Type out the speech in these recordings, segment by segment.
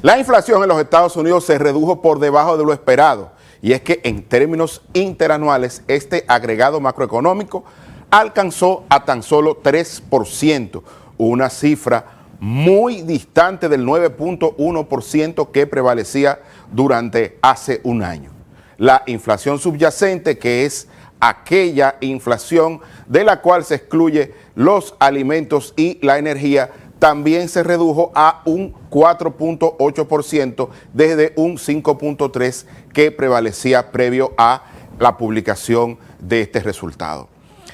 La inflación en los Estados Unidos se redujo por debajo de lo esperado, y es que en términos interanuales este agregado macroeconómico alcanzó a tan solo 3%, una cifra muy distante del 9.1% que prevalecía durante hace un año. La inflación subyacente, que es aquella inflación de la cual se excluye los alimentos y la energía, también se redujo a un 4.8% desde un 5.3% que prevalecía previo a la publicación de este resultado.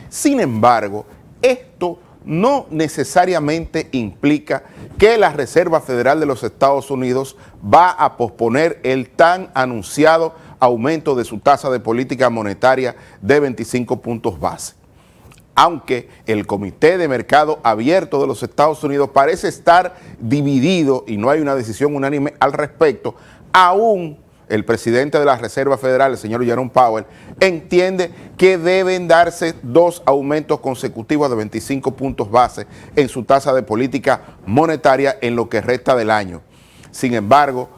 Sin embargo, esto no necesariamente implica que la Reserva Federal de los Estados Unidos va a posponer el tan anunciado aumento de su tasa de política monetaria de 25 puntos base. Aunque el Comité de Mercado Abierto de los Estados Unidos parece estar dividido y no hay una decisión unánime al respecto, aún el presidente de la Reserva Federal, el señor Jerome Powell, entiende que deben darse 2 aumentos consecutivos de 25 puntos base en su tasa de política monetaria en lo que resta del año. Sin embargo,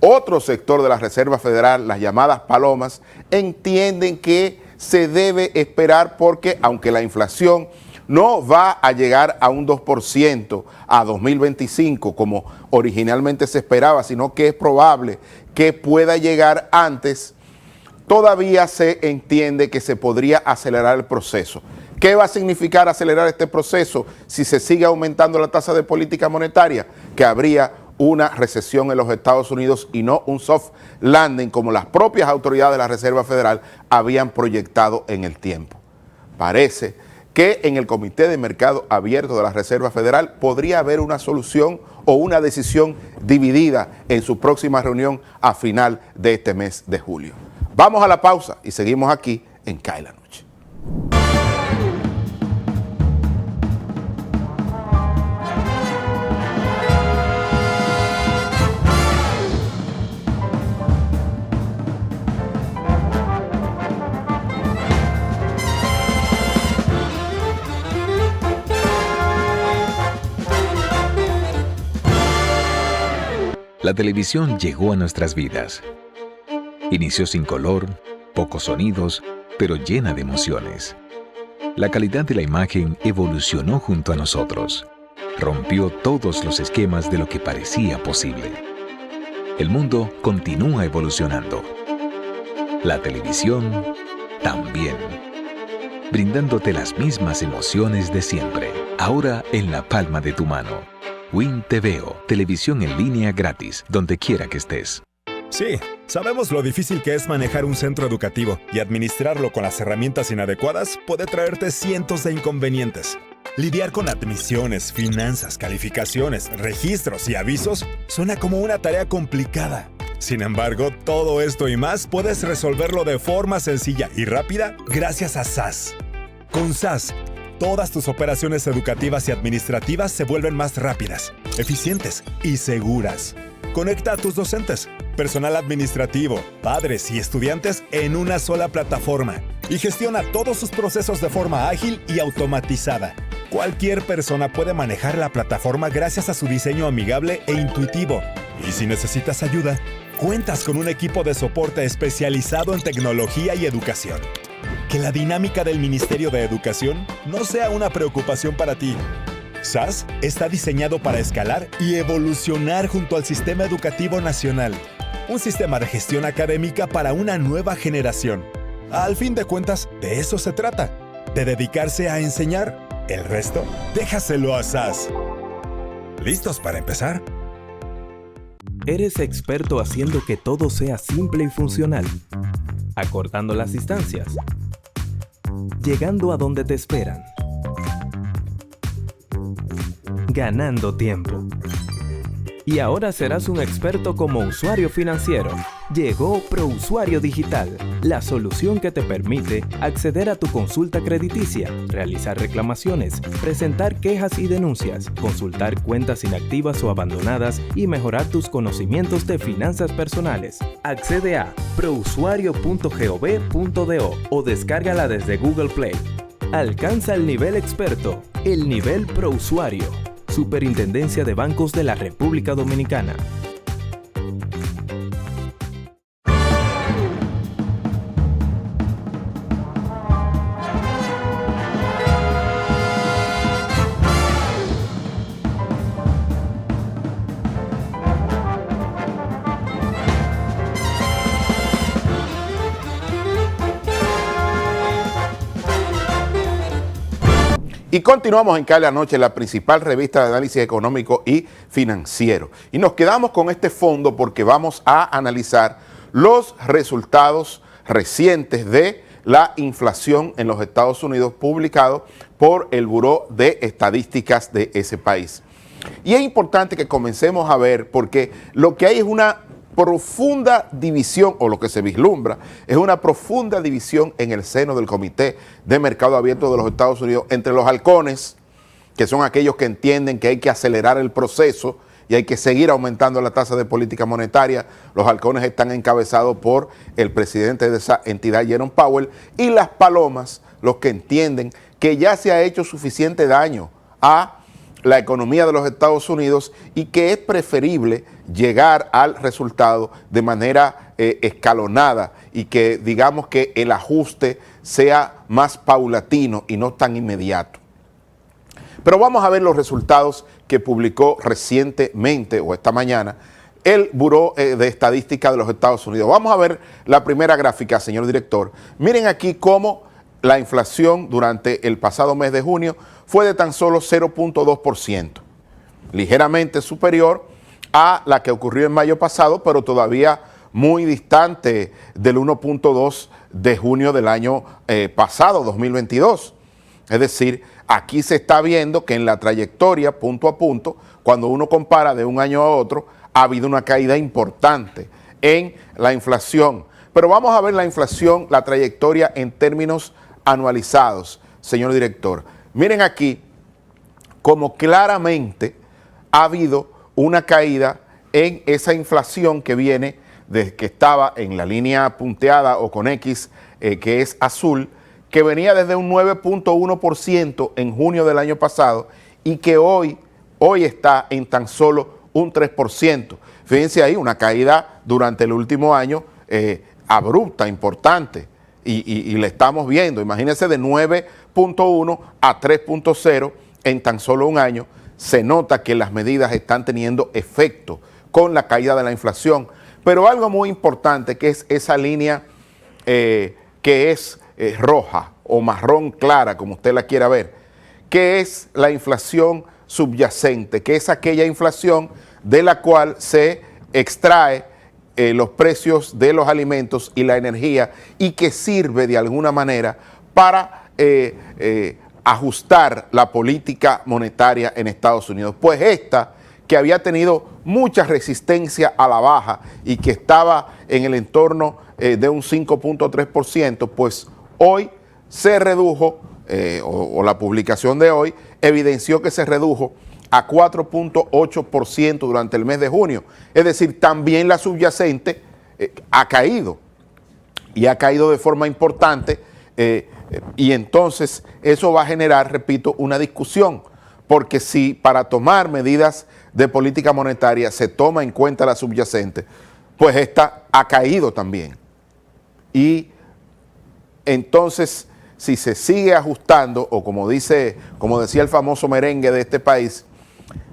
otro sector de la Reserva Federal, las llamadas palomas, entienden que se debe esperar porque aunque la inflación no va a llegar a un 2% a 2025 como originalmente se esperaba, sino que es probable que pueda llegar antes, todavía se entiende que se podría acelerar el proceso. ¿Qué va a significar acelerar este proceso si se sigue aumentando la tasa de política monetaria? Que habría una recesión en los Estados Unidos y no un soft landing como las propias autoridades de la Reserva Federal habían proyectado en el tiempo. Parece que en el Comité de Mercado Abierto de la Reserva Federal podría haber una solución o una decisión dividida en su próxima reunión a final de este mes de julio. Vamos a la pausa y seguimos aquí en CAE la Noche. La televisión llegó a nuestras vidas. Inició sin color, pocos sonidos, pero llena de emociones. La calidad de la imagen evolucionó junto a nosotros. Rompió todos los esquemas de lo que parecía posible. El mundo continúa evolucionando. La televisión también. Brindándote las mismas emociones de siempre, ahora en la palma de tu mano. Win TVO, televisión en línea gratis, donde quiera que estés. Sí, sabemos lo difícil que es manejar un centro educativo y administrarlo con las herramientas inadecuadas puede traerte cientos de inconvenientes. Lidiar con admisiones, finanzas, calificaciones, registros y avisos suena como una tarea complicada. Sin embargo, todo esto y más puedes resolverlo de forma sencilla y rápida gracias a SAS. Con SAS, todas tus operaciones educativas y administrativas se vuelven más rápidas, eficientes y seguras. Conecta a tus docentes, personal administrativo, padres y estudiantes en una sola plataforma y gestiona todos sus procesos de forma ágil y automatizada. Cualquier persona puede manejar la plataforma gracias a su diseño amigable e intuitivo. Y si necesitas ayuda, cuentas con un equipo de soporte especializado en tecnología y educación. Que la dinámica del Ministerio de Educación no sea una preocupación para ti. SAS está diseñado para escalar y evolucionar junto al Sistema Educativo Nacional. Un sistema de gestión académica para una nueva generación. Al fin de cuentas, de eso se trata, de dedicarse a enseñar. El resto, déjaselo a SAS. ¿Listos para empezar? Eres experto haciendo que todo sea simple y funcional, acortando las distancias, llegando a donde te esperan, ganando tiempo. Y ahora serás un experto como usuario financiero. Llegó ProUsuario Digital, la solución que te permite acceder a tu consulta crediticia, realizar reclamaciones, presentar quejas y denuncias, consultar cuentas inactivas o abandonadas y mejorar tus conocimientos de finanzas personales. Accede a prousuario.gov.do o descárgala desde Google Play. Alcanza el nivel experto, el nivel ProUsuario. Superintendencia de Bancos de la República Dominicana. Y continuamos en Cali Anoche, la principal revista de análisis económico y financiero. Y nos quedamos con este fondo porque vamos a analizar los resultados recientes de la inflación en los Estados Unidos publicado por el Buró de Estadísticas de ese país. Y es importante que comencemos a ver porque lo que hay es una profunda división, o lo que se vislumbra, es una profunda división en el seno del Comité de Mercado Abierto de los Estados Unidos entre los halcones, que son aquellos que entienden que hay que acelerar el proceso y hay que seguir aumentando la tasa de política monetaria. Los halcones están encabezados por el presidente de esa entidad, Jerome Powell, y las palomas, los que entienden que ya se ha hecho suficiente daño a la economía de los Estados Unidos y que es preferible llegar al resultado de manera escalonada y que digamos que el ajuste sea más paulatino y no tan inmediato. Pero vamos a ver los resultados que publicó recientemente o esta mañana el Buró de Estadística de los Estados Unidos. Vamos a ver la primera gráfica, señor director. Miren aquí cómo la inflación durante el pasado mes de junio fue de tan solo 0.2%, ligeramente superior a la que ocurrió en mayo pasado, pero todavía muy distante del 1.2 de junio del año pasado, 2022. Es decir, aquí se está viendo que en la trayectoria, punto a punto, cuando uno compara de un año a otro, ha habido una caída importante en la inflación. Pero vamos a ver la inflación, la trayectoria en términos anualizados, señor director. Miren aquí como claramente ha habido una caída en esa inflación que viene desde que estaba en la línea punteada o con X, que es azul, que venía desde un 9.1% en junio del año pasado y que hoy está en tan solo un 3%. Fíjense ahí, una caída durante el último año abrupta, importante. Y le estamos viendo, imagínense, de 9.1 a 3.0 en tan solo un año. Se nota que las medidas están teniendo efecto con la caída de la inflación. Pero algo muy importante, que es esa línea que es roja o marrón clara, como usted la quiera ver, que es la inflación subyacente, que es aquella inflación de la cual se extrae los precios de los alimentos y la energía y que sirve de alguna manera para ajustar la política monetaria en Estados Unidos. Pues esta, que había tenido mucha resistencia a la baja y que estaba en el entorno de un 5.3%, pues hoy se redujo, o la publicación de hoy evidenció que se redujo a 4.8% durante el mes de junio. Es decir, también la subyacente ha caído y ha caído de forma importante y entonces eso va a generar, repito, una discusión, porque si para tomar medidas de política monetaria se toma en cuenta la subyacente, pues esta ha caído también. Y entonces, si se sigue ajustando, o como decía el famoso merengue de este país,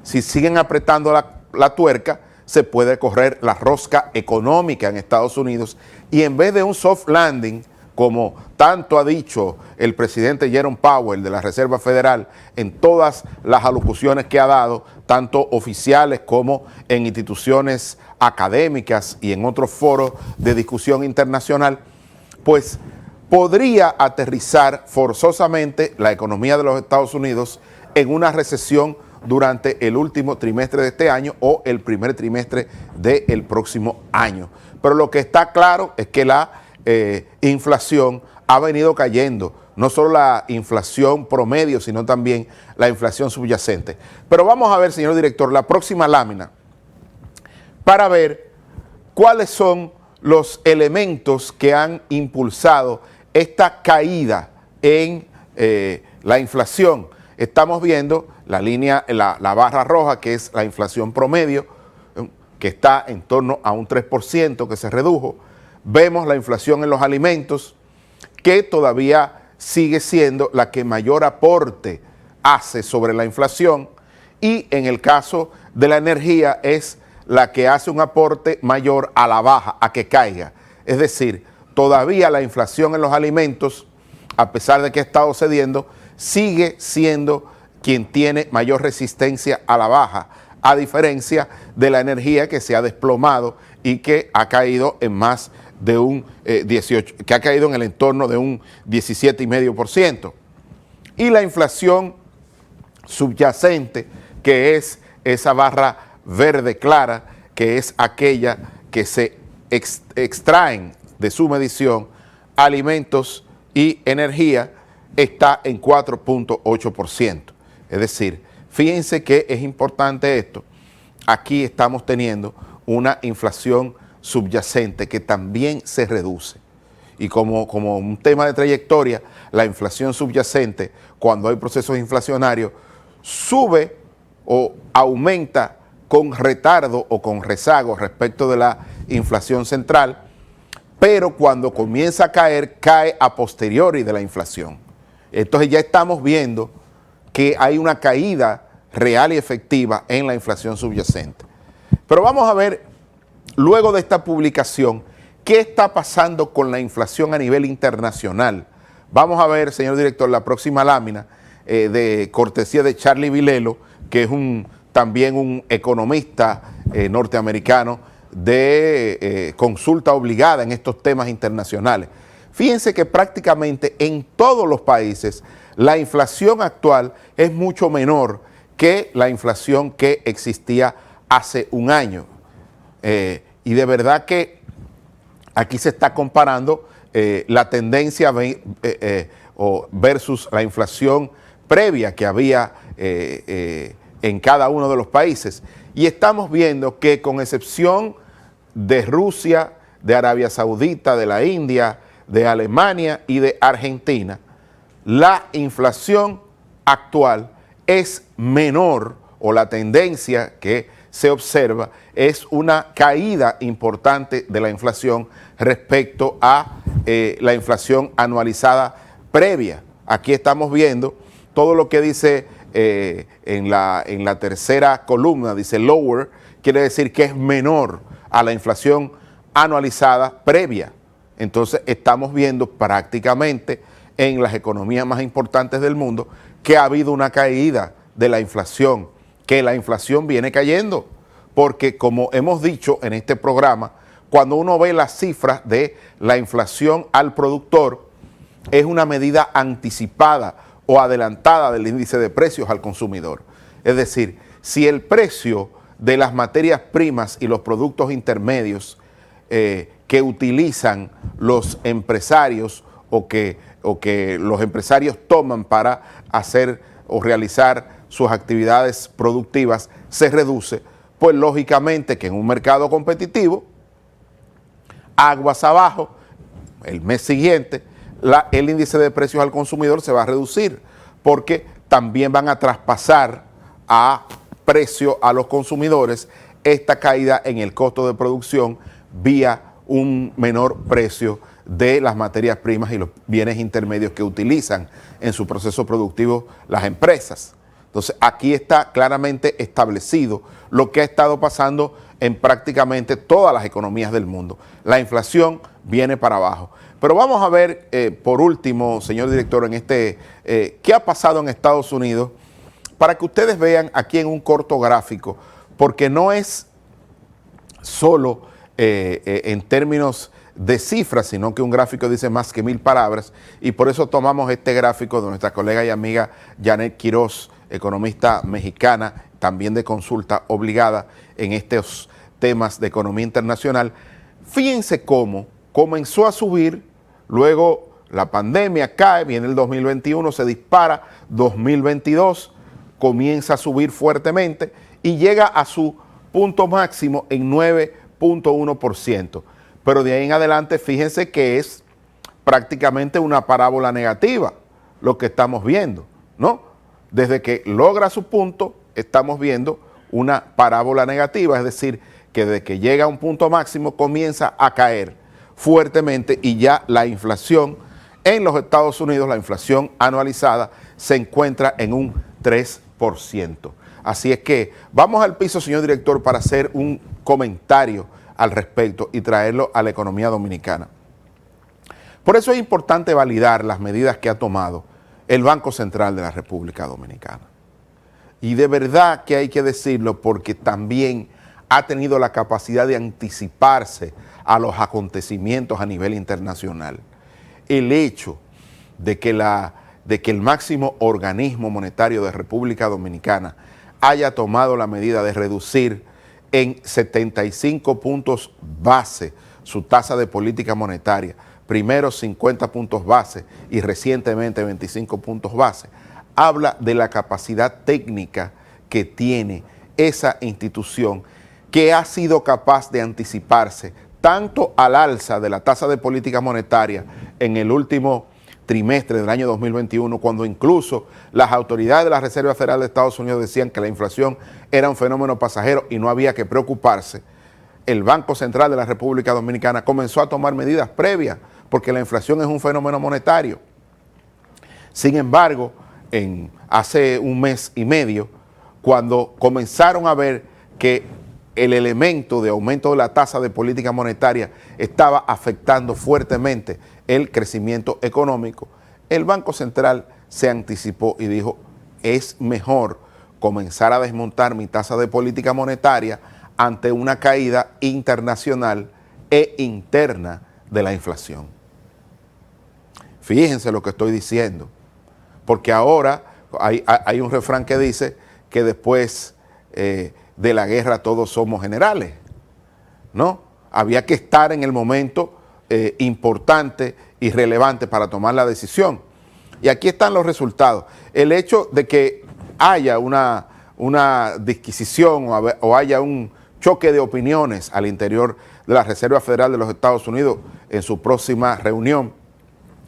si siguen apretando la tuerca, se puede correr la rosca económica en Estados Unidos y en vez de un soft landing, como tanto ha dicho el presidente Jerome Powell de la Reserva Federal en todas las alocuciones que ha dado, tanto oficiales como en instituciones académicas y en otros foros de discusión internacional, pues podría aterrizar forzosamente la economía de los Estados Unidos en una recesión durante el último trimestre de este año o el primer trimestre del próximo año. Pero lo que está claro es que la inflación ha venido cayendo, no solo la inflación promedio, sino también la inflación subyacente. Pero vamos a ver, señor director, la próxima lámina para ver cuáles son los elementos que han impulsado esta caída en la inflación. Estamos viendo la línea, la barra roja, que es la inflación promedio, que está en torno a un 3%, que se redujo. Vemos la inflación en los alimentos, que todavía sigue siendo la que mayor aporte hace sobre la inflación, y en el caso de la energía es la que hace un aporte mayor a la baja, a que caiga. Es decir, todavía la inflación en los alimentos, a pesar de que ha estado cediendo, sigue siendo quien tiene mayor resistencia a la baja, a diferencia de la energía que se ha desplomado y que ha caído en más de un 18, que ha caído en el entorno de un 17,5%. Y la inflación subyacente, que es esa barra verde clara, que es aquella que se extraen de su medición alimentos y energía, está en 4,8%. Es decir, fíjense que es importante esto. Aquí estamos teniendo una inflación subyacente que también se reduce. Y como un tema de trayectoria, la inflación subyacente, cuando hay procesos inflacionarios, sube o aumenta con retardo o con rezago respecto de la inflación central, pero cuando comienza a caer, cae a posteriori de la inflación. Entonces ya estamos viendo que hay una caída real y efectiva en la inflación subyacente. Pero vamos a ver, luego de esta publicación, qué está pasando con la inflación a nivel internacional. Vamos a ver, señor director, la próxima lámina de cortesía de Charlie Vilelo, que es también un economista norteamericano de consulta obligada en estos temas internacionales. Fíjense que prácticamente en todos los países la inflación actual es mucho menor que la inflación que existía hace un año. Y de verdad que aquí se está comparando la tendencia versus la inflación previa que había en cada uno de los países. Y estamos viendo que, con excepción de Rusia, de Arabia Saudita, de la India, de Alemania y de Argentina, la inflación actual es menor, o la tendencia que se observa es una caída importante de la inflación respecto a la inflación anualizada previa. Aquí estamos viendo todo lo que dice en la tercera columna, dice lower, quiere decir que es menor a la inflación anualizada previa. Entonces estamos viendo prácticamente en las economías más importantes del mundo que ha habido una caída de la inflación, que la inflación viene cayendo, porque como hemos dicho en este programa, cuando uno ve las cifras de la inflación al productor, es una medida anticipada o adelantada del índice de precios al consumidor. Es decir, si el precio de las materias primas y los productos intermedios que utilizan los empresarios o que los empresarios toman para hacer o realizar sus actividades productivas se reduce, pues lógicamente que en un mercado competitivo, aguas abajo, el mes siguiente, el índice de precios al consumidor se va a reducir, porque también van a traspasar a precio a los consumidores esta caída en el costo de producción vía un menor precio de las materias primas y los bienes intermedios que utilizan en su proceso productivo las empresas. Entonces, aquí está claramente establecido lo que ha estado pasando en prácticamente todas las economías del mundo. La inflación viene para abajo. Pero vamos a ver, por último, señor director, qué ha pasado en Estados Unidos, para que ustedes vean aquí en un corto gráfico, porque no es solo en términos de cifras, sino que un gráfico dice más que 1000 palabras, y por eso tomamos este gráfico de nuestra colega y amiga Janet Quiroz, economista mexicana, también de consulta obligada en estos temas de economía internacional. Fíjense cómo comenzó a subir, luego la pandemia cae, viene el 2021, se dispara, 2022 comienza a subir fuertemente y llega a su punto máximo en 9,1%. Pero de ahí en adelante, fíjense que es prácticamente una parábola negativa lo que estamos viendo, ¿no? Desde que logra su punto, estamos viendo una parábola negativa, es decir, que desde que llega a un punto máximo comienza a caer fuertemente, y ya la inflación en los Estados Unidos, la inflación anualizada, se encuentra en un 3%. Así es que vamos al piso, señor director, para hacer un comentario al respecto y traerlo a la economía dominicana. Por eso es importante validar las medidas que ha tomado el Banco Central de la República Dominicana. Y de verdad que hay que decirlo porque también ha tenido la capacidad de anticiparse a los acontecimientos a nivel internacional. El hecho de que el máximo organismo monetario de República Dominicana haya tomado la medida de reducir en 75 puntos base su tasa de política monetaria, primero 50 puntos base y recientemente 25 puntos base, habla de la capacidad técnica que tiene esa institución, que ha sido capaz de anticiparse tanto al alza de la tasa de política monetaria en el último trimestre del año 2021, cuando incluso las autoridades de la Reserva Federal de Estados Unidos decían que la inflación era un fenómeno pasajero y no había que preocuparse. El Banco Central de la República Dominicana comenzó a tomar medidas previas porque la inflación es un fenómeno monetario. Sin embargo, hace un mes y medio, cuando comenzaron a ver que el elemento de aumento de la tasa de política monetaria estaba afectando fuertemente el crecimiento económico, el Banco Central se anticipó y dijo, es mejor comenzar a desmontar mi tasa de política monetaria ante una caída internacional e interna de la inflación. Fíjense lo que estoy diciendo, porque ahora hay un refrán que dice que después de la guerra todos somos generales, ¿no? Había que estar en el momento importante y relevante para tomar la decisión. Y aquí están los resultados. El hecho de que haya una disquisición o haya un choque de opiniones al interior de la Reserva Federal de los Estados Unidos en su próxima reunión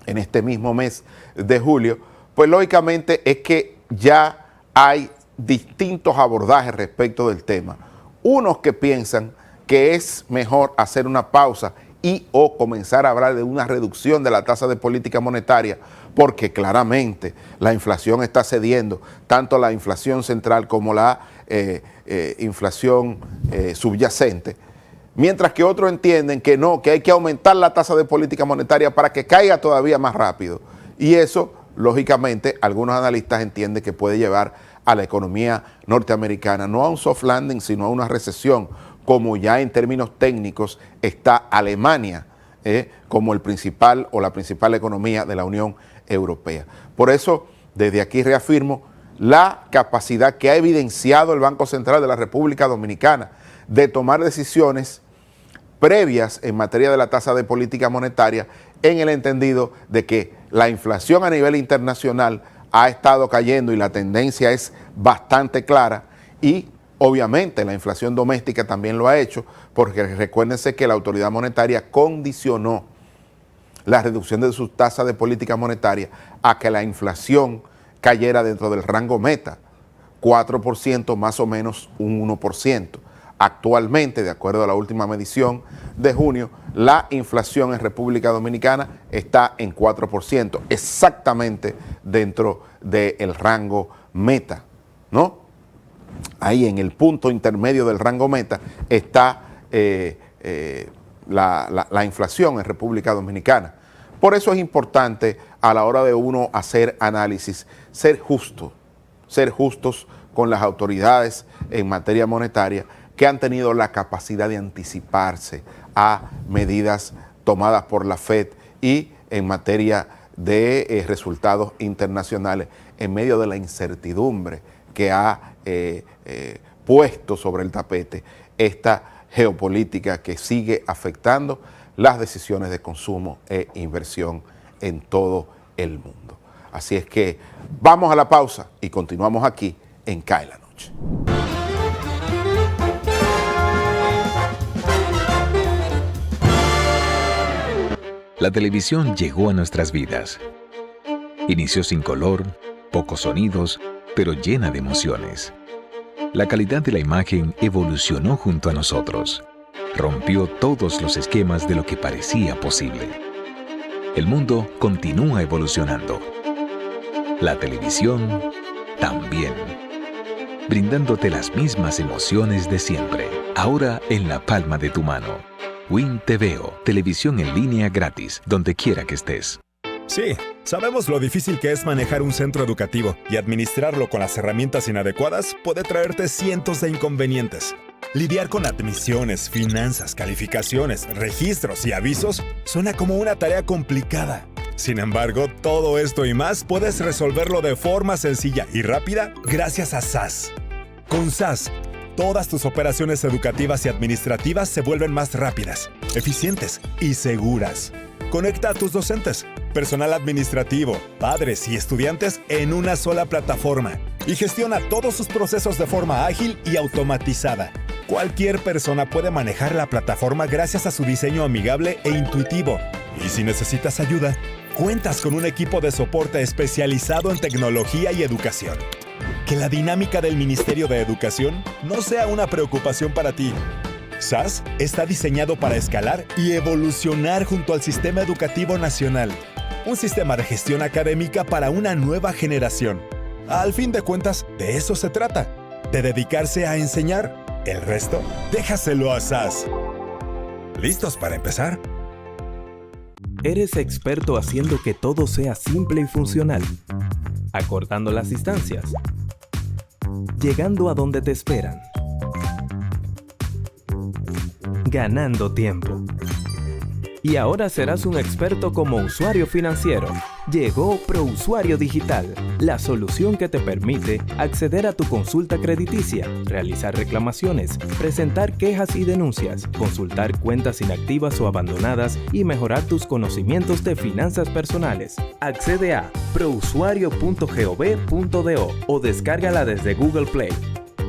en este mismo mes de julio, pues lógicamente es que ya hay distintos abordajes respecto del tema. Unos que piensan que es mejor hacer una pausa y o comenzar a hablar de una reducción de la tasa de política monetaria, porque claramente la inflación está cediendo, tanto la inflación central como la inflación subyacente, mientras que otros entienden que no, que hay que aumentar la tasa de política monetaria para que caiga todavía más rápido. Y eso, lógicamente, algunos analistas entienden que puede llevar a la economía norteamericana, no a un soft landing, sino a una recesión, como ya en términos técnicos está Alemania, como el principal o la principal economía de la Unión Europea. Por eso, desde aquí reafirmo la capacidad que ha evidenciado el Banco Central de la República Dominicana de tomar decisiones previas en materia de la tasa de política monetaria, en el entendido de que la inflación a nivel internacional ha estado cayendo y la tendencia es bastante clara, y obviamente la inflación doméstica también lo ha hecho, porque recuérdense que la autoridad monetaria condicionó la reducción de su tasa de política monetaria a que la inflación cayera dentro del rango meta, 4% más o menos un 1%. Actualmente, de acuerdo a la última medición de junio, la inflación en República Dominicana está en 4%, exactamente dentro del rango meta, ¿no? Ahí en el punto intermedio del rango meta está la inflación en República Dominicana. Por eso es importante a la hora de uno hacer análisis, ser justos con las autoridades en materia monetaria que han tenido la capacidad de anticiparse a medidas tomadas por la FED y en materia de resultados internacionales en medio de la incertidumbre que ha puesto sobre el tapete esta geopolítica que sigue afectando las decisiones de consumo e inversión en todo el mundo. Así es que vamos a la pausa y continuamos aquí en CAE la Noche. La televisión llegó a nuestras vidas. Inició sin color, pocos sonidos, pero llena de emociones. La calidad de la imagen evolucionó junto a nosotros. Rompió todos los esquemas de lo que parecía posible. El mundo continúa evolucionando. La televisión también. Brindándote las mismas emociones de siempre, ahora en la palma de tu mano. Win TVO, televisión en línea gratis, donde quiera que estés. Sí, sabemos lo difícil que es manejar un centro educativo y administrarlo con las herramientas inadecuadas puede traerte cientos de inconvenientes. Lidiar con admisiones, finanzas, calificaciones, registros y avisos suena como una tarea complicada. Sin embargo, todo esto y más puedes resolverlo de forma sencilla y rápida gracias a SAS. Con SAS, todas tus operaciones educativas y administrativas se vuelven más rápidas, eficientes y seguras. Conecta a tus docentes, personal administrativo, padres y estudiantes en una sola plataforma y gestiona todos sus procesos de forma ágil y automatizada. Cualquier persona puede manejar la plataforma gracias a su diseño amigable e intuitivo. Y si necesitas ayuda, cuentas con un equipo de soporte especializado en tecnología y educación. Que la dinámica del Ministerio de Educación no sea una preocupación para ti. SAS está diseñado para escalar y evolucionar junto al Sistema Educativo Nacional. Un sistema de gestión académica para una nueva generación. Al fin de cuentas, de eso se trata, de dedicarse a enseñar. El resto, déjaselo a SAS. ¿Listos para empezar? Eres experto haciendo que todo sea simple y funcional, acortando las distancias, llegando a donde te esperan, ganando tiempo. Y ahora serás un experto como usuario financiero. Llegó ProUsuario Digital, la solución que te permite acceder a tu consulta crediticia, realizar reclamaciones, presentar quejas y denuncias, consultar cuentas inactivas o abandonadas y mejorar tus conocimientos de finanzas personales. Accede a prousuario.gov.do o descárgala desde Google Play.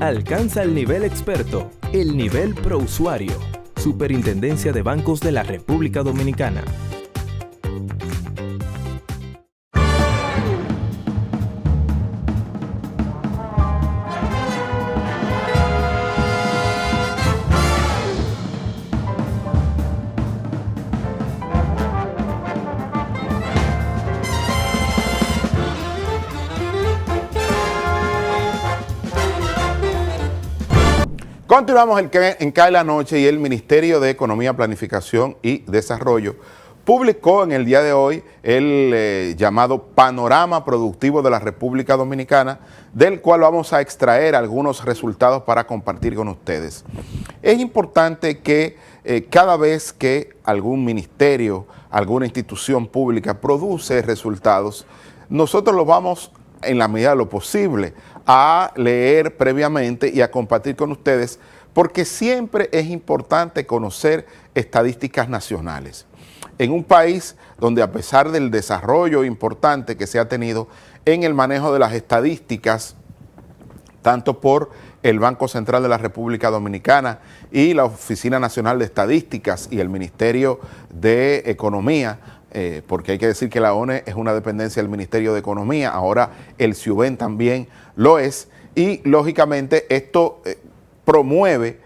Alcanza el nivel experto, el nivel ProUsuario. Superintendencia de Bancos de la República Dominicana. Continuamos en Cae la Noche y el Ministerio de Economía, Planificación y Desarrollo publicó en el día de hoy el llamado Panorama Productivo de la República Dominicana, del cual vamos a extraer algunos resultados para compartir con ustedes. Es importante que cada vez que algún ministerio, alguna institución pública produce resultados, nosotros los vamos, en la medida de lo posible, a leer previamente y a compartir con ustedes, porque siempre es importante conocer estadísticas nacionales. En un país donde, a pesar del desarrollo importante que se ha tenido en el manejo de las estadísticas, tanto por el Banco Central de la República Dominicana y la Oficina Nacional de Estadísticas y el Ministerio de Economía, porque hay que decir que la ONE es una dependencia del Ministerio de Economía, ahora el CIUBEN también lo es, y lógicamente esto promueve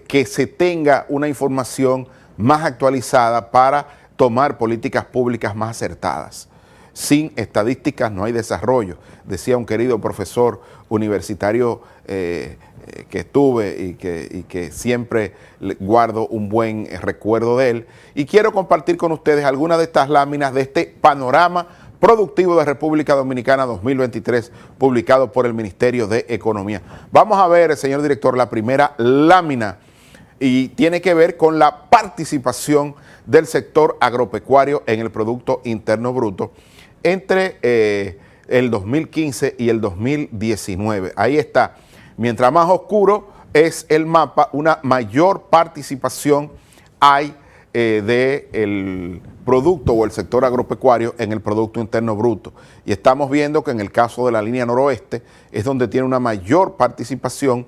que se tenga una información más actualizada para tomar políticas públicas más acertadas. Sin estadísticas no hay desarrollo, decía un querido profesor universitario que estuve y que siempre guardo un buen recuerdo de él. Y quiero compartir con ustedes algunas de estas láminas de este Panorama Productivo de República Dominicana 2023, publicado por el Ministerio de Economía. Vamos a ver, señor director, la primera lámina, y tiene que ver con la participación del sector agropecuario en el Producto Interno Bruto entre el 2015 y el 2019. Ahí está. Mientras más oscuro es el mapa, una mayor participación hay del producto o el sector agropecuario en el Producto Interno Bruto. Y estamos viendo que en el caso de la línea noroeste es donde tiene una mayor participación,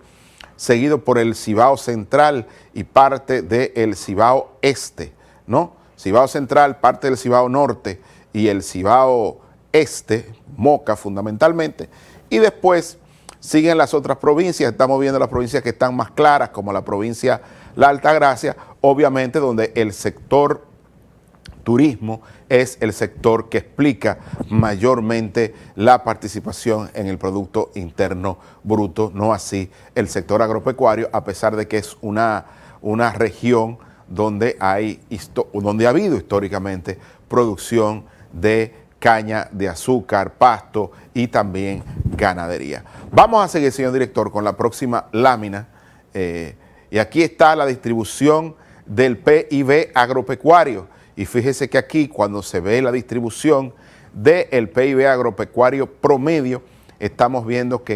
seguido por el Cibao Central y parte del Cibao Este, ¿no? Cibao Central, parte del Cibao Norte y el Cibao Este, Moca fundamentalmente, y después siguen las otras provincias. Estamos viendo las provincias que están más claras, como la provincia La Altagracia, obviamente donde el sector turismo es el sector que explica mayormente la participación en el Producto Interno Bruto, no así el sector agropecuario, a pesar de que es una región donde ha habido históricamente producción de caña de azúcar, pasto y también ganadería. Vamos a seguir, señor director, con la próxima lámina. Y aquí está la distribución del PIB agropecuario. Y fíjese que aquí, cuando se ve la distribución del PIB agropecuario promedio, estamos viendo que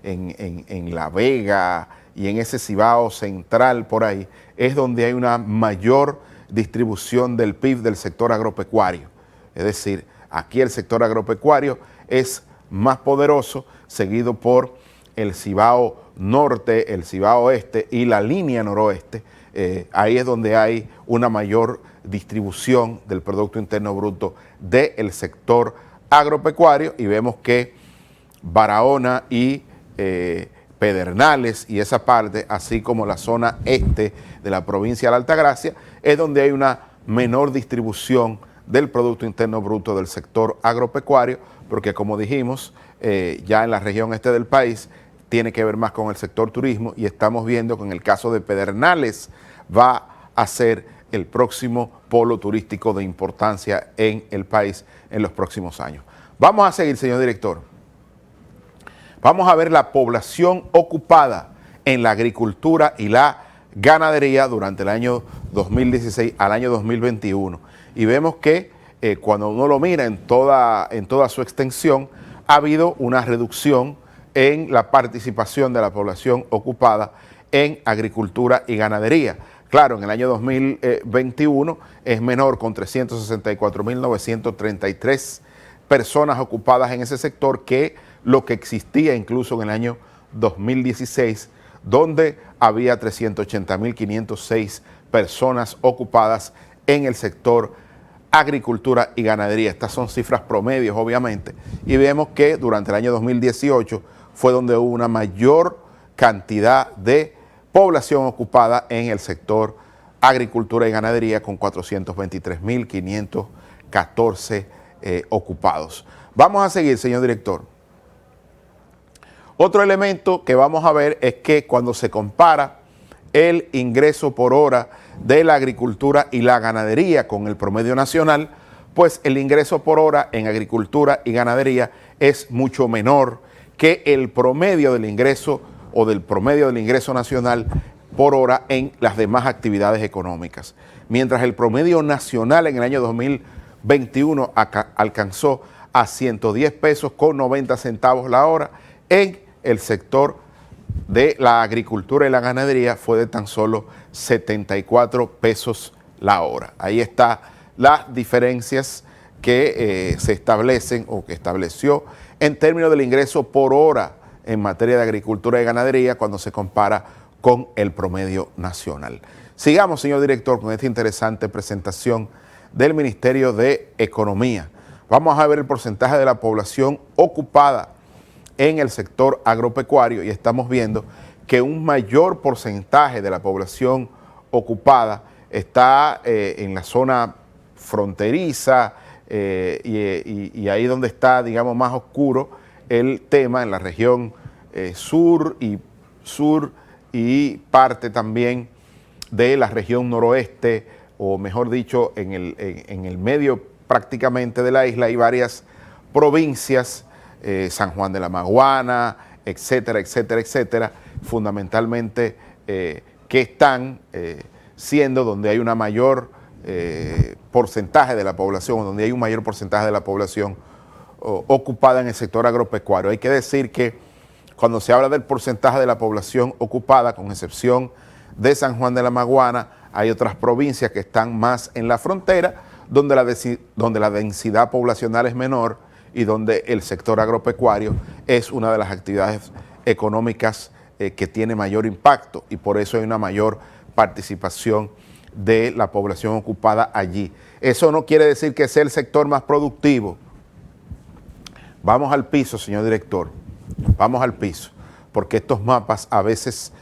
en La Vega y en ese Cibao central por ahí, es donde hay una mayor distribución del PIB del sector agropecuario. Es decir, aquí el sector agropecuario es más poderoso, seguido por el Cibao norte, el Cibao oeste y la línea noroeste. Ahí es donde hay una mayor distribución del Producto Interno Bruto del sector agropecuario, y vemos que Barahona y Pedernales y esa parte, así como la zona este de la provincia de la Altagracia, es donde hay una menor distribución del Producto Interno Bruto del sector agropecuario, porque como dijimos, ya en la región este del país tiene que ver más con el sector turismo, y estamos viendo que en el caso de Pedernales va a ser el próximo polo turístico de importancia en el país en los próximos años. Vamos a seguir, señor director. Vamos a ver la población ocupada en la agricultura y la ganadería durante el año 2016 al año 2021. Y vemos que cuando uno lo mira en toda su extensión, ha habido una reducción en la participación de la población ocupada en agricultura y ganadería. Claro, en el año 2021 es menor, con 364.933 personas ocupadas en ese sector, que lo que existía incluso en el año 2016, donde había 380.506 personas ocupadas en el sector agricultura y ganadería. Estas son cifras promedios, obviamente, y vemos que durante el año 2018 fue donde hubo una mayor cantidad de población ocupada en el sector agricultura y ganadería, con 423.514 ocupados. Vamos a seguir, señor director. Otro elemento que vamos a ver es que cuando se compara el ingreso por hora de la agricultura y la ganadería con el promedio nacional, pues el ingreso por hora en agricultura y ganadería es mucho menor que el promedio del ingreso o del promedio del ingreso nacional por hora en las demás actividades económicas. Mientras el promedio nacional en el año 2021 alcanzó a 110 pesos con 90 centavos la hora, en el sector de la agricultura y la ganadería fue de tan solo 74 pesos la hora. Ahí están las diferencias que se establecen o que estableció en términos del ingreso por hora en materia de agricultura y ganadería cuando se compara con el promedio nacional. Sigamos, señor director, con esta interesante presentación del Ministerio de Economía. Vamos a ver el porcentaje de la población ocupada en el sector agropecuario, y estamos viendo que un mayor porcentaje de la población ocupada está en la zona fronteriza y ahí donde está, digamos, más oscuro el tema, en la región sur y parte también de la región noroeste, o mejor dicho, en el medio prácticamente de la isla hay varias provincias, San Juan de la Maguana, etcétera, etcétera, etcétera, fundamentalmente que están siendo donde hay una mayor porcentaje de la población, donde hay un mayor porcentaje de la población ocupada en el sector agropecuario. Hay que decir que cuando se habla del porcentaje de la población ocupada, con excepción de San Juan de la Maguana, hay otras provincias que están más en la frontera, donde la densidad poblacional es menor y donde el sector agropecuario es una de las actividades económicas que tiene mayor impacto, y por eso hay una mayor participación de la población ocupada allí. Eso no quiere decir que sea el sector más productivo. Vamos al piso, señor director, vamos al piso, porque estos mapas a veces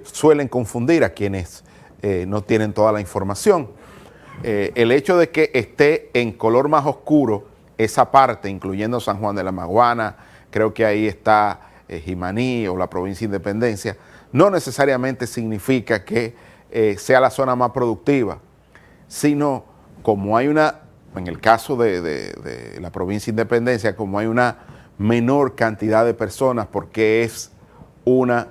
suelen confundir a quienes no tienen toda la información. El hecho de que esté en color más oscuro esa parte, incluyendo San Juan de la Maguana, creo que ahí está Jimaní o la provincia de Independencia, no necesariamente significa que sea la zona más productiva, sino como hay una en el caso de la provincia de Independencia, como hay una menor cantidad de personas porque es una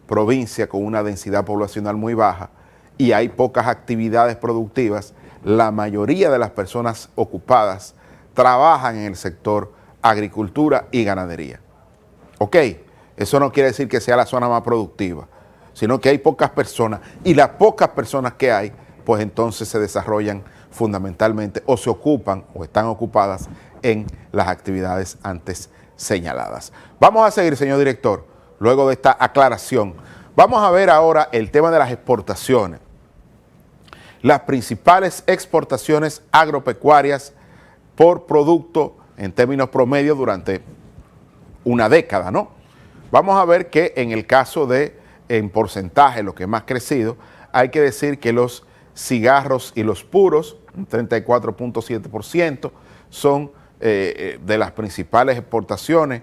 provincia con una densidad poblacional muy baja y hay pocas actividades productivas, la mayoría de las personas ocupadas trabajan en el sector agricultura y ganadería. Ok, eso no quiere decir que sea la zona más productiva, sino que hay pocas personas y las pocas personas que hay, pues entonces se desarrollan fundamentalmente o se ocupan o están ocupadas en las actividades antes señaladas. Vamos a seguir, señor director, luego de esta aclaración. Vamos a ver ahora el tema de las exportaciones. Las principales exportaciones agropecuarias por producto en términos promedio durante una década, ¿no? Vamos a ver que en el caso de, en porcentaje, lo que más ha crecido, hay que decir que los cigarros y los puros, un 34.7%, son de las principales exportaciones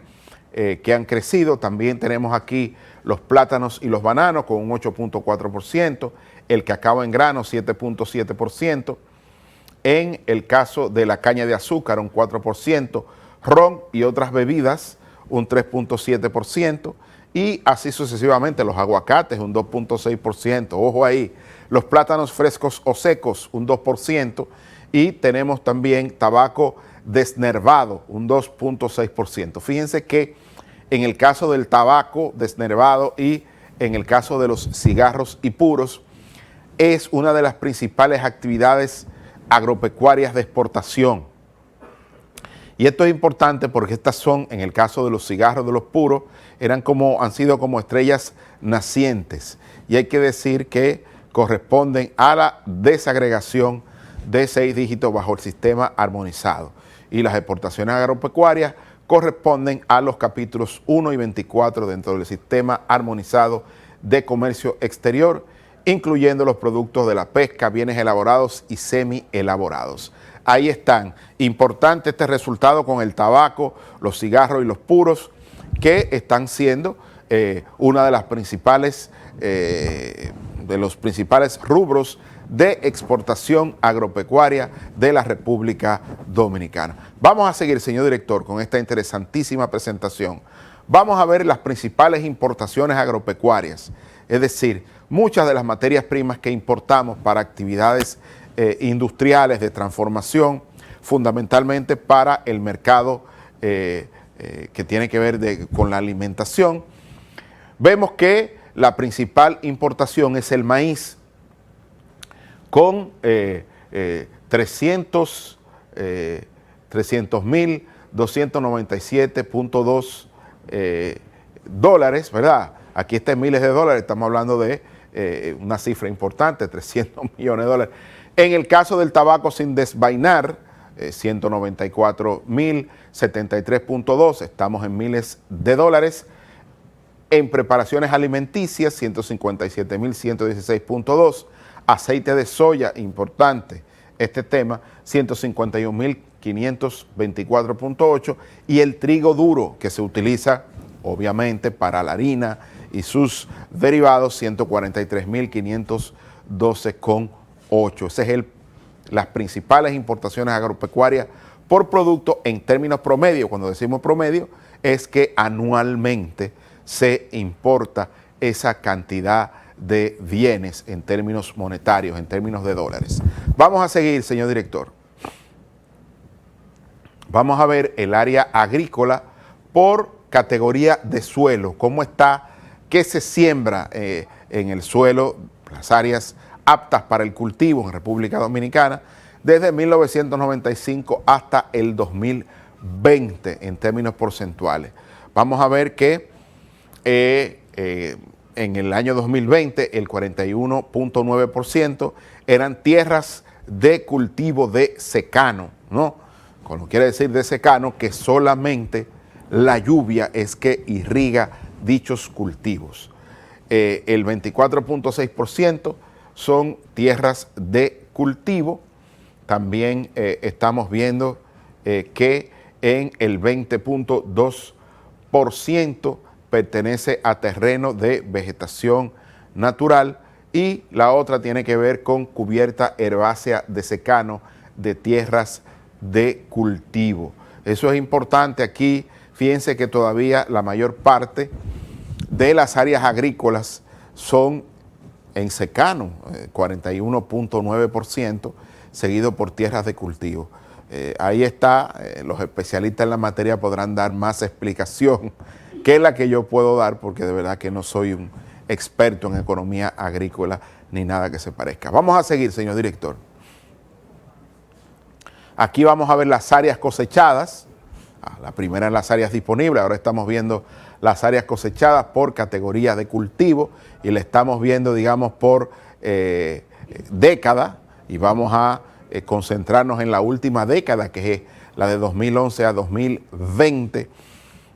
que han crecido. También tenemos aquí los plátanos y los bananos con un 8.4%, el cacao en grano 7.7%, en el caso de la caña de azúcar un 4%, ron y otras bebidas un 3.7%, y así sucesivamente los aguacates un 2.6%, ojo ahí, los plátanos frescos o secos un 2%, y tenemos también tabaco desnervado un 2.6%. Fíjense que en el caso del tabaco desnervado y en el caso de los cigarros y puros, es una de las principales actividades agropecuarias de exportación. Y esto es importante porque estas son, en el caso de los cigarros, de los puros, han sido como estrellas nacientes. Y hay que decir que corresponden a la desagregación de 6 dígitos bajo el sistema armonizado. Y las exportaciones agropecuarias corresponden a los capítulos 1 y 24 dentro del sistema armonizado de comercio exterior, incluyendo los productos de la pesca, bienes elaborados y semi-elaborados. Ahí están. Importante este resultado con el tabaco, los cigarros y los puros, que están siendo una de las principales, de los principales rubros de exportación agropecuaria de la República Dominicana. Vamos a seguir, señor director, con esta interesantísima presentación. Vamos a ver las principales importaciones agropecuarias, es decir, muchas de las materias primas que importamos para actividades industriales de transformación, fundamentalmente para el mercado que tiene que ver con la alimentación. Vemos que la principal importación es el maíz, con 300.297.2 dólares, ¿verdad? Aquí está en miles de dólares, estamos hablando de una cifra importante, 300 millones de dólares. En el caso del tabaco sin desvainar, 194.073.2, estamos en miles de dólares. En preparaciones alimenticias, 157.116.2. Aceite de soya, importante este tema, 151.524.8. Y el trigo duro, que se utiliza obviamente para la harina y sus derivados, 143.512.8. Esas son las principales importaciones agropecuarias por producto en términos promedio. Cuando decimos promedio, es que anualmente se importa esa cantidad de bienes en términos monetarios, en términos de dólares. Vamos a seguir, señor director. Vamos a ver el área agrícola por categoría de suelo, cómo está, qué se siembra en el suelo, las áreas aptas para el cultivo en República Dominicana, desde 1995 hasta el 2020 en términos porcentuales. Vamos a ver que en el año 2020 el 41.9% eran tierras de cultivo de secano, ¿no? Como quiere decir de secano, que solamente la lluvia es que irriga dichos cultivos. El 24.6% son tierras de cultivo. También estamos viendo que en el 20.2% pertenece a terreno de vegetación natural y la otra tiene que ver con cubierta herbácea de secano de tierras de cultivo. Eso es importante aquí. Fíjense que todavía la mayor parte de las áreas agrícolas son en secano, 41.9%, seguido por tierras de cultivo. Ahí está, los especialistas en la materia podrán dar más explicación que la que yo puedo dar, porque de verdad que no soy un experto en economía agrícola ni nada que se parezca. Vamos a seguir, señor director. Aquí vamos a ver las áreas cosechadas. La primera en las áreas disponibles, ahora estamos viendo las áreas cosechadas por categorías de cultivo y le estamos viendo, digamos, por década, y vamos a concentrarnos en la última década, que es la de 2011 a 2020.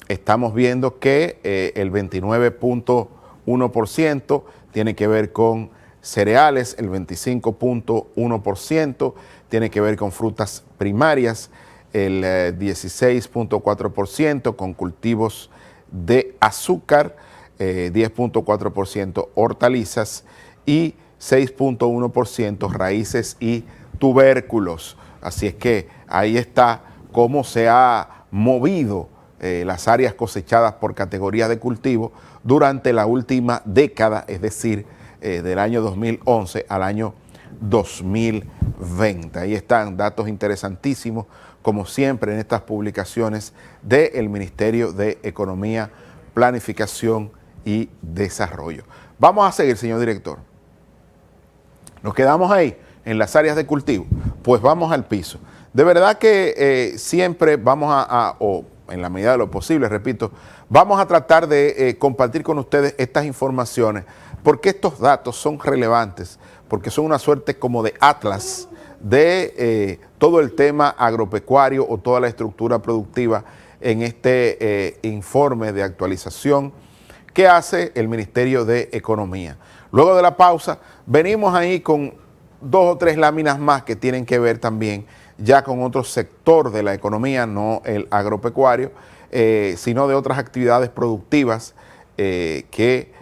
Estamos viendo que el 29.1% tiene que ver con cereales, el 25.1% tiene que ver con frutas primarias, el 16.4% con cultivos de azúcar, 10.4% hortalizas y 6.1% raíces y tubérculos. Así es que ahí está cómo se ha movido las áreas cosechadas por categoría de cultivo durante la última década, es decir, del año 2011 al año 2020. Ahí están datos interesantísimos, como siempre en estas publicaciones del Ministerio de Economía, Planificación y Desarrollo. Vamos a seguir, señor director. Nos quedamos ahí, en las áreas de cultivo. Pues vamos al piso. De verdad que siempre vamos o en la medida de lo posible, repito, vamos a tratar de compartir con ustedes estas informaciones, porque estos datos son relevantes, porque son una suerte como de atlas de todo el tema agropecuario o toda la estructura productiva en este informe de actualización que hace el Ministerio de Economía. Luego de la pausa, venimos ahí con 2 o 3 láminas más que tienen que ver también ya con otro sector de la economía, no el agropecuario, sino de otras actividades productivas que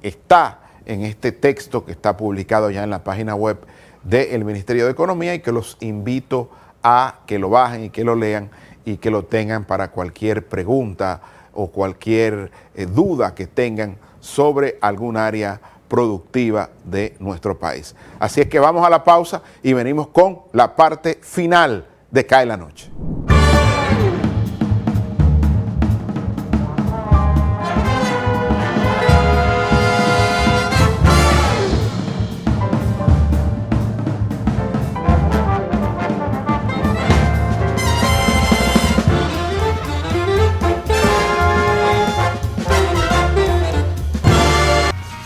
está en este texto que está publicado ya en la página web del Ministerio de Economía, y que los invito a que lo bajen y que lo lean y que lo tengan para cualquier pregunta o cualquier duda que tengan sobre algún área productiva de nuestro país. Así es que vamos a la pausa y venimos con la parte final de Cae la Noche.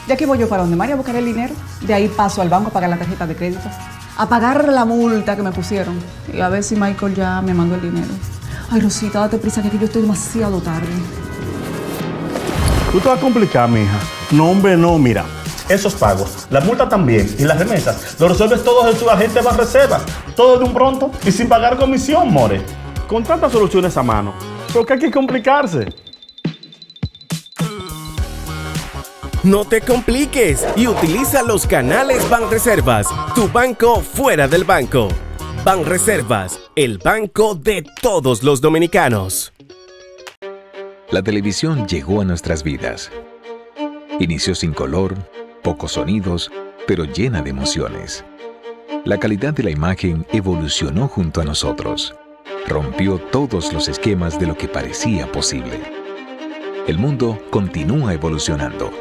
De aquí voy yo para donde María a buscar el dinero. De ahí paso al banco a pagar la tarjeta de crédito, a pagar la multa que me pusieron y a ver si Michael ya me mandó el dinero. Ay, Rosita, date prisa que aquí yo estoy demasiado tarde. Tú te vas a complicar, mija. No, hombre, no, mira. Esos pagos, la multa también y las remesas, lo resuelves todos en tu agente Banreservas. Todo de un pronto y sin pagar comisión, more. Con tantas soluciones a mano, ¿por qué hay que complicarse? No te compliques y utiliza los canales Banreservas, tu banco fuera del banco. Banreservas, el banco de todos los dominicanos. La televisión llegó a nuestras vidas. Inició sin color, pocos sonidos, pero llena de emociones. La calidad de la imagen evolucionó junto a nosotros. Rompió todos los esquemas de lo que parecía posible. El mundo continúa evolucionando.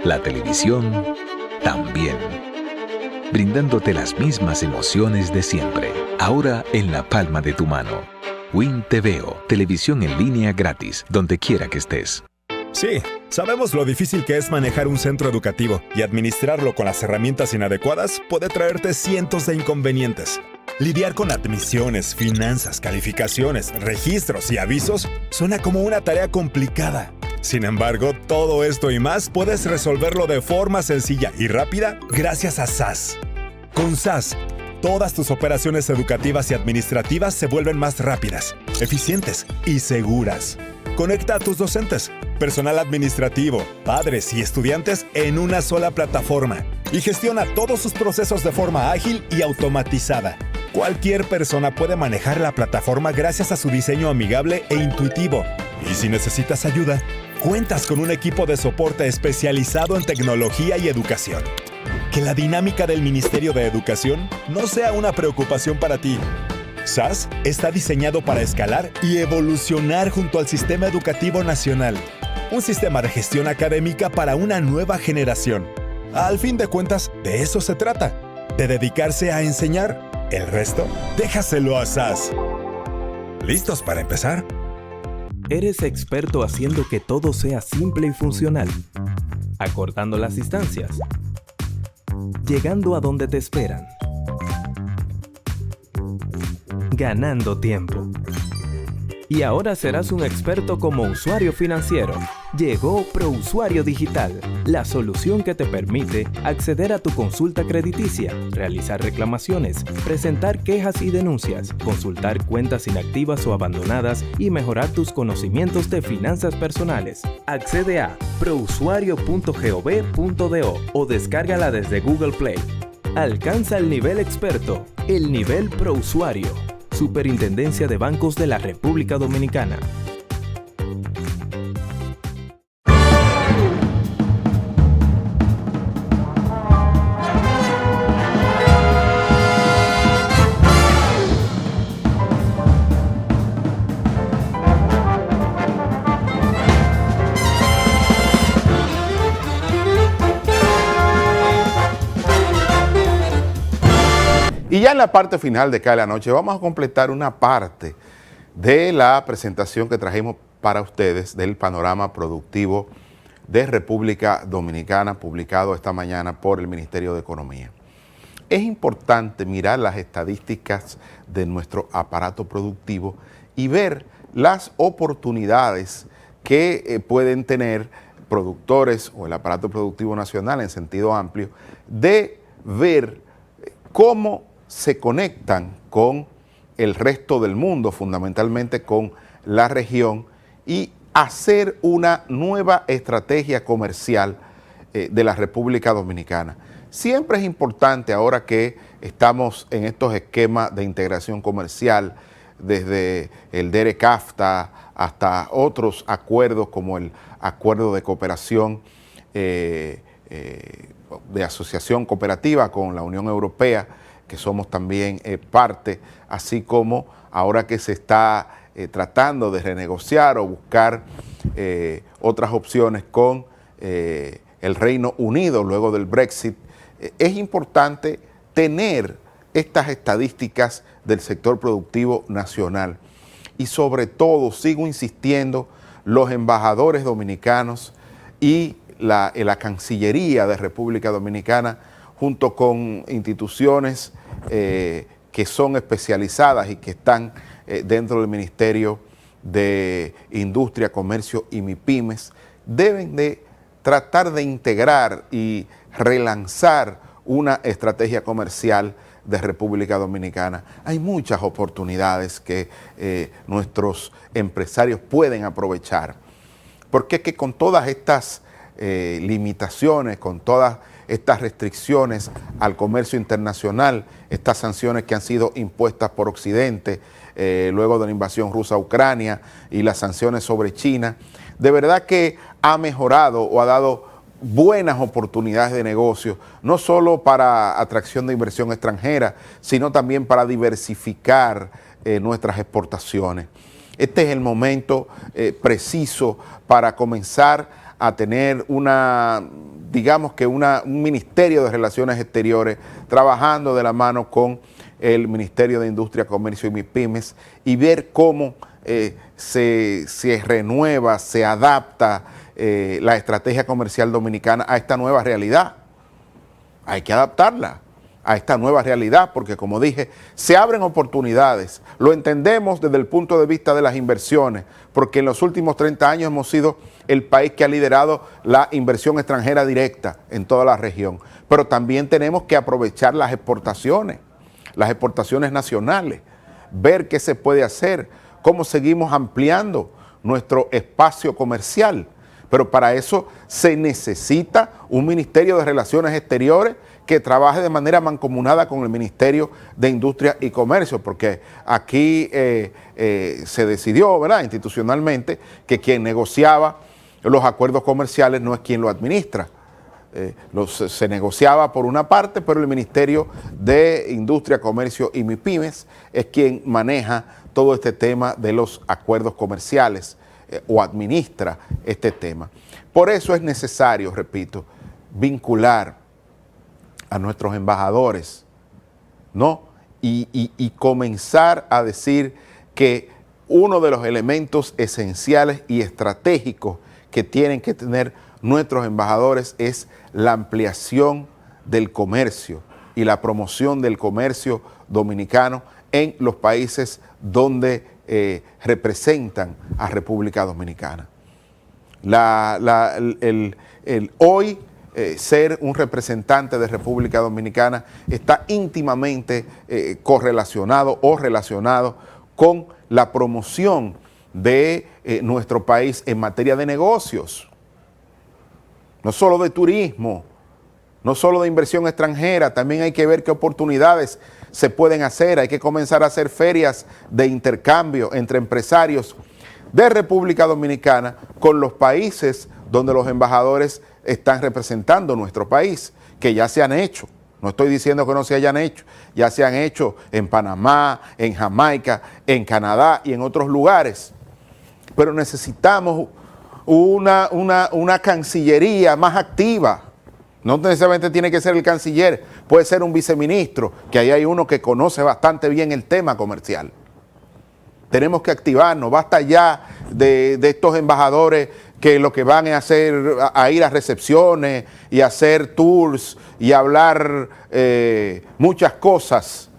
La televisión también, brindándote las mismas emociones de siempre, ahora en la palma de tu mano. Win TVO, televisión en línea gratis, donde quiera que estés. Sí, sabemos lo difícil que es manejar un centro educativo, y administrarlo con las herramientas inadecuadas puede traerte cientos de inconvenientes. Lidiar con admisiones, finanzas, calificaciones, registros y avisos suena como una tarea complicada. Sin embargo, todo esto y más puedes resolverlo de forma sencilla y rápida gracias a SAS. Con SAS, todas tus operaciones educativas y administrativas se vuelven más rápidas, eficientes y seguras. Conecta a tus docentes, personal administrativo, padres y estudiantes en una sola plataforma y gestiona todos sus procesos de forma ágil y automatizada. Cualquier persona puede manejar la plataforma gracias a su diseño amigable e intuitivo. Y si necesitas ayuda, cuentas con un equipo de soporte especializado en tecnología y educación. Que la dinámica del Ministerio de Educación no sea una preocupación para ti. SAS está diseñado para escalar y evolucionar junto al Sistema Educativo Nacional. Un sistema de gestión académica para una nueva generación. Al fin de cuentas, de eso se trata, de dedicarse a enseñar. El resto, déjaselo a SAS. ¿Listos para empezar? Eres experto haciendo que todo sea simple y funcional, acortando las distancias, llegando a donde te esperan, ganando tiempo. Y ahora serás un experto como usuario financiero. Llegó ProUsuario Digital, la solución que te permite acceder a tu consulta crediticia, realizar reclamaciones, presentar quejas y denuncias, consultar cuentas inactivas o abandonadas y mejorar tus conocimientos de finanzas personales. Accede a prousuario.gov.do o descárgala desde Google Play. Alcanza el nivel experto, el nivel ProUsuario. Superintendencia de Bancos de la República Dominicana. Y ya en la parte final de Cada Noche vamos a completar una parte de la presentación que trajimos para ustedes del panorama productivo de República Dominicana, publicado esta mañana por el Ministerio de Economía. Es importante mirar las estadísticas de nuestro aparato productivo y ver las oportunidades que pueden tener productores o el aparato productivo nacional en sentido amplio de ver cómo se conectan con el resto del mundo, fundamentalmente con la región, y hacer una nueva estrategia comercial de la República Dominicana. Siempre es importante, ahora que estamos en estos esquemas de integración comercial, desde el DERE-CAFTA hasta otros acuerdos como el acuerdo de cooperación de asociación cooperativa con la Unión Europea, que somos también parte, así como ahora que se está tratando de renegociar o buscar otras opciones con el Reino Unido luego del Brexit. Es importante tener estas estadísticas del sector productivo nacional y sobre todo, sigo insistiendo, los embajadores dominicanos y la Cancillería de República Dominicana, junto con instituciones que son especializadas y que están dentro del Ministerio de Industria, Comercio y MIPYMES, deben de tratar de integrar y relanzar una estrategia comercial de República Dominicana. Hay muchas oportunidades que nuestros empresarios pueden aprovechar, porque es que con todas estas limitaciones, con todas estas restricciones al comercio internacional, estas sanciones que han sido impuestas por Occidente luego de la invasión rusa a Ucrania y las sanciones sobre China, de verdad que ha mejorado o ha dado buenas oportunidades de negocio, no solo para atracción de inversión extranjera, sino también para diversificar nuestras exportaciones. Este es el momento preciso para comenzar a tener digamos que un Ministerio de Relaciones Exteriores trabajando de la mano con el Ministerio de Industria, Comercio y MIPYMES y ver cómo se renueva, se adapta la estrategia comercial dominicana a esta nueva realidad. Hay que adaptarla a esta nueva realidad porque, como dije, se abren oportunidades. Lo entendemos desde el punto de vista de las inversiones, porque en los últimos 30 años hemos sido el país que ha liderado la inversión extranjera directa en toda la región. Pero también tenemos que aprovechar las exportaciones nacionales, ver qué se puede hacer, cómo seguimos ampliando nuestro espacio comercial. Pero para eso se necesita un Ministerio de Relaciones Exteriores que trabaje de manera mancomunada con el Ministerio de Industria y Comercio, porque aquí se decidió, ¿verdad?, institucionalmente, que quien negociaba los acuerdos comerciales no es quien lo administra. Se negociaba por una parte, pero el Ministerio de Industria, Comercio y MIPYMES es quien maneja todo este tema de los acuerdos comerciales o administra este tema. Por eso es necesario, repito, vincular a nuestros embajadores, ¿no? Y comenzar a decir que uno de los elementos esenciales y estratégicos que tienen que tener nuestros embajadores es la ampliación del comercio y la promoción del comercio dominicano en los países donde representan a República Dominicana. Hoy ser un representante de República Dominicana está íntimamente correlacionado o relacionado con la promoción de nuestro país en materia de negocios, no solo de turismo, no solo de inversión extranjera, también hay que ver qué oportunidades se pueden hacer, hay que comenzar a hacer ferias de intercambio entre empresarios de República Dominicana con los países donde los embajadores están representando nuestro país, que ya se han hecho. No estoy diciendo que no se hayan hecho, ya se han hecho en Panamá, en Jamaica, en Canadá y en otros lugares. Pero necesitamos una cancillería más activa. No necesariamente tiene que ser el canciller, puede ser un viceministro, que ahí hay uno que conoce bastante bien el tema comercial. Tenemos que activarnos, basta ya de estos embajadores que lo que van a hacer, a ir a recepciones y a hacer tours y hablar muchas cosas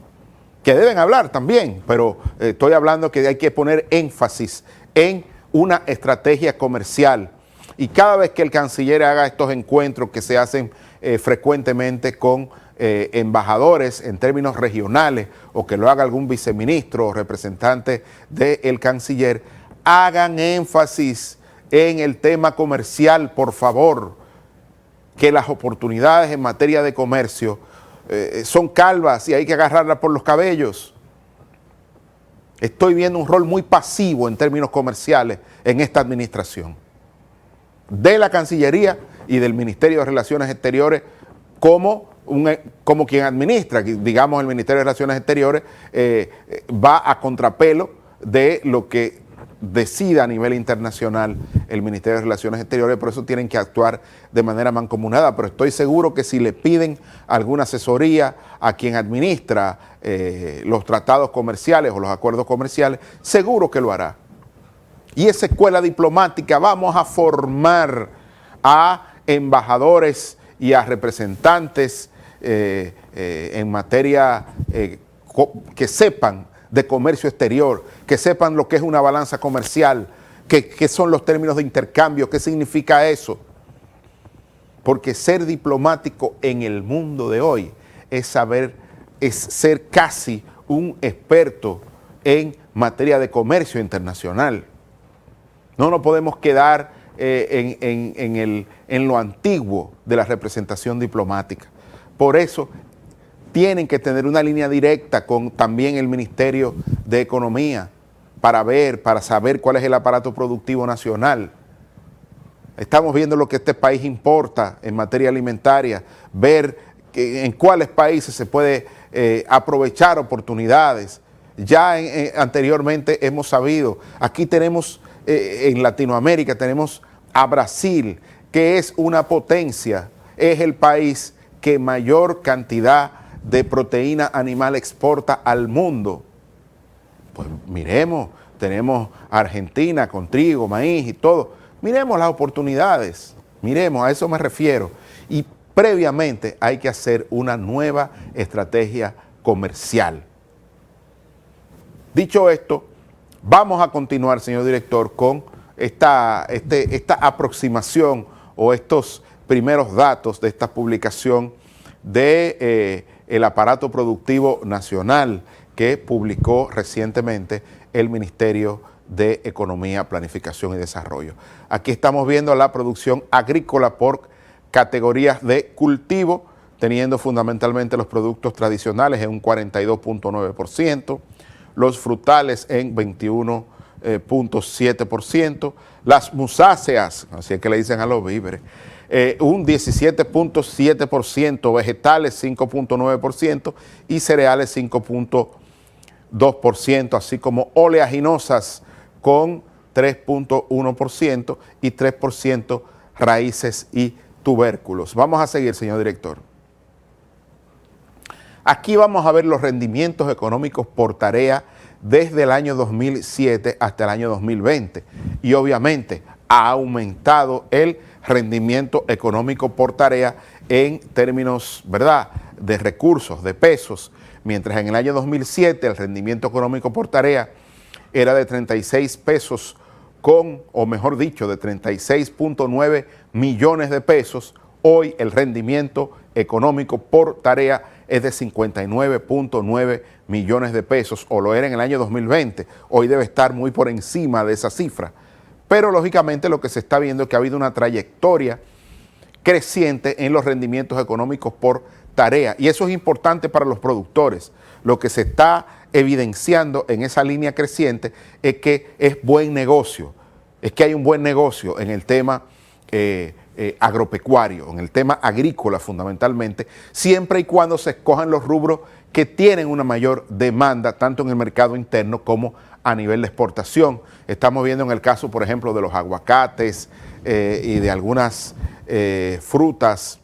que deben hablar también, pero estoy hablando que hay que poner énfasis en una estrategia comercial. Y cada vez que el canciller haga estos encuentros que se hacen frecuentemente con embajadores en términos regionales, o que lo haga algún viceministro o representante del canciller, hagan énfasis en el tema comercial, por favor, que las oportunidades en materia de comercio son calvas y hay que agarrarlas por los cabellos. Estoy viendo un rol muy pasivo en términos comerciales en esta administración, de la Cancillería y del Ministerio de Relaciones Exteriores como quien administra. Digamos, el Ministerio de Relaciones Exteriores va a contrapelo de lo que decida a nivel internacional el Ministerio de Relaciones Exteriores, por eso tienen que actuar de manera mancomunada, pero estoy seguro que si le piden alguna asesoría a quien administra los tratados comerciales o los acuerdos comerciales, seguro que lo hará. Y esa escuela diplomática vamos a formar a embajadores y a representantes en materia que sepan de comercio exterior, que sepan lo que es una balanza comercial, qué son los términos de intercambio, qué significa eso. Porque ser diplomático en el mundo de hoy es ser casi un experto en materia de comercio internacional. No nos podemos quedar en lo antiguo de la representación diplomática. Por eso tienen que tener una línea directa con también el Ministerio de Economía para saber cuál es el aparato productivo nacional. Estamos viendo lo que este país importa en materia alimentaria, ver en cuáles países se puede aprovechar oportunidades. Ya anteriormente hemos sabido, aquí tenemos en Latinoamérica, tenemos a Brasil, que es una potencia, es el país que mayor cantidad de proteína animal exporta al mundo. Pues miremos, tenemos Argentina con trigo, maíz y todo. Miremos las oportunidades, miremos, a eso me refiero. Y previamente hay que hacer una nueva estrategia comercial. Dicho esto, vamos a continuar, señor director, con esta aproximación o estos primeros datos de esta publicación de el aparato productivo nacional que publicó recientemente el Ministerio de Economía, Planificación y Desarrollo. Aquí estamos viendo la producción agrícola por categorías de cultivo. teniendo fundamentalmente los productos tradicionales en un 42.9%, los frutales en 21.7%, las musáceas, así es que le dicen a los víveres, un 17.7%, vegetales 5.9% y cereales 5.2%, así como oleaginosas con 3.1% y 3% raíces y tubérculos. Vamos a seguir, señor director. Aquí vamos a ver los rendimientos económicos por tarea desde el año 2007 hasta el año 2020. Y obviamente ha aumentado el rendimiento económico por tarea en términos, ¿verdad?, de recursos, de pesos. Mientras en el año 2007 el rendimiento económico por tarea era de 36 pesos o mejor dicho, de 36.9 millones de pesos, hoy el rendimiento económico por tarea es de 59.9 millones de pesos, o lo era en el año 2020, hoy debe estar muy por encima de esa cifra. Pero lógicamente lo que se está viendo es que ha habido una trayectoria creciente en los rendimientos económicos por tarea, y eso es importante para los productores. Lo que se está evidenciando en esa línea creciente es que es buen negocio, es que hay un buen negocio en el tema agropecuario, en el tema agrícola fundamentalmente, siempre y cuando se escojan los rubros que tienen una mayor demanda, tanto en el mercado interno como a nivel de exportación. Estamos viendo en el caso, por ejemplo, de los aguacates y de algunas frutas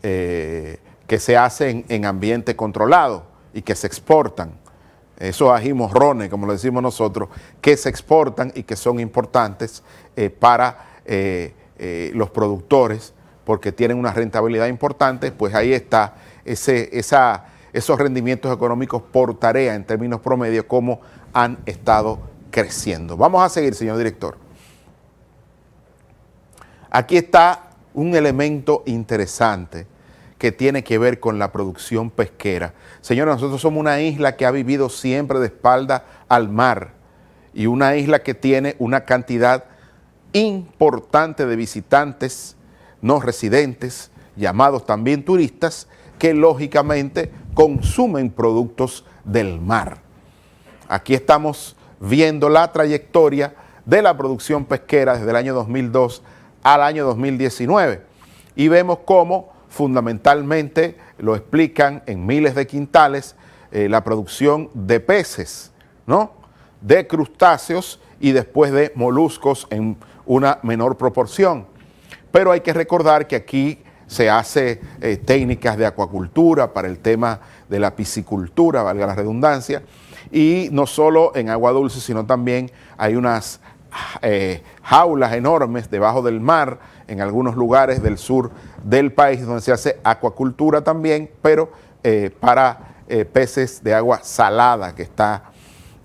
que se hacen en ambiente controlado y que se exportan. Esos ají morrones, como lo decimos nosotros, que se exportan y que son importantes para los productores porque tienen una rentabilidad importante, pues ahí está esos rendimientos económicos por tarea en términos promedio, como han estado creciendo. Vamos a seguir, señor director. Aquí está un elemento interesante que tiene que ver con la producción pesquera. Señores, nosotros somos una isla que ha vivido siempre de espalda al mar y una isla que tiene una cantidad importante de visitantes no residentes, llamados también turistas, que lógicamente consumen productos del mar. Aquí estamos viendo la trayectoria de la producción pesquera desde el año 2002 al año 2019 y vemos cómo fundamentalmente lo explican en miles de quintales la producción de peces, ¿no?, de crustáceos y después de moluscos en una menor proporción. Pero hay que recordar que aquí se hace técnicas de acuacultura para el tema de la piscicultura, valga la redundancia, y no solo en agua dulce, sino también hay unas jaulas enormes debajo del mar en algunos lugares del sur del país donde se hace acuacultura también, pero para peces de agua salada, que está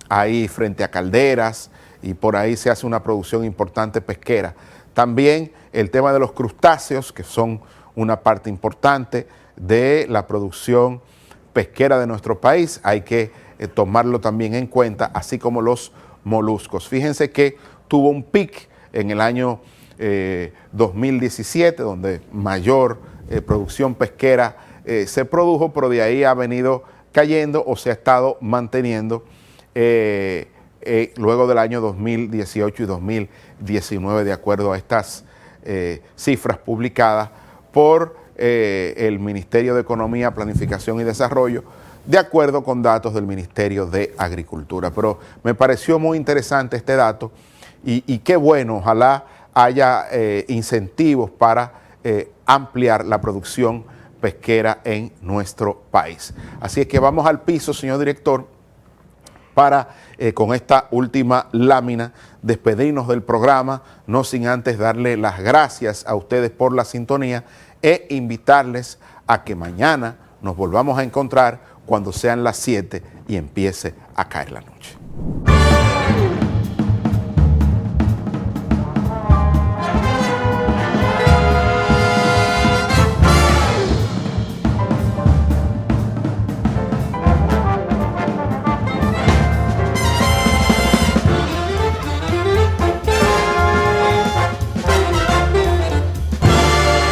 ahí frente a calderas, y por ahí se hace una producción importante pesquera. También el tema de los crustáceos, que son una parte importante de la producción pesquera de nuestro país, hay que tomarlo también en cuenta, así como los moluscos. Fíjense que tuvo un pic en el año 2017, donde mayor producción pesquera se produjo, pero de ahí ha venido cayendo o se ha estado manteniendo luego del año 2018 y 2019, de acuerdo a estas cifras publicadas por el Ministerio de Economía, Planificación y Desarrollo, de acuerdo con datos del Ministerio de Agricultura. Pero me pareció muy interesante este dato y qué bueno, ojalá haya incentivos para ampliar la producción pesquera en nuestro país. Así es que vamos al piso, señor director, para con esta última lámina despedirnos del programa, no sin antes darle las gracias a ustedes por la sintonía e invitarles a que mañana nos volvamos a encontrar cuando sean las 7 y empiece a caer la noche.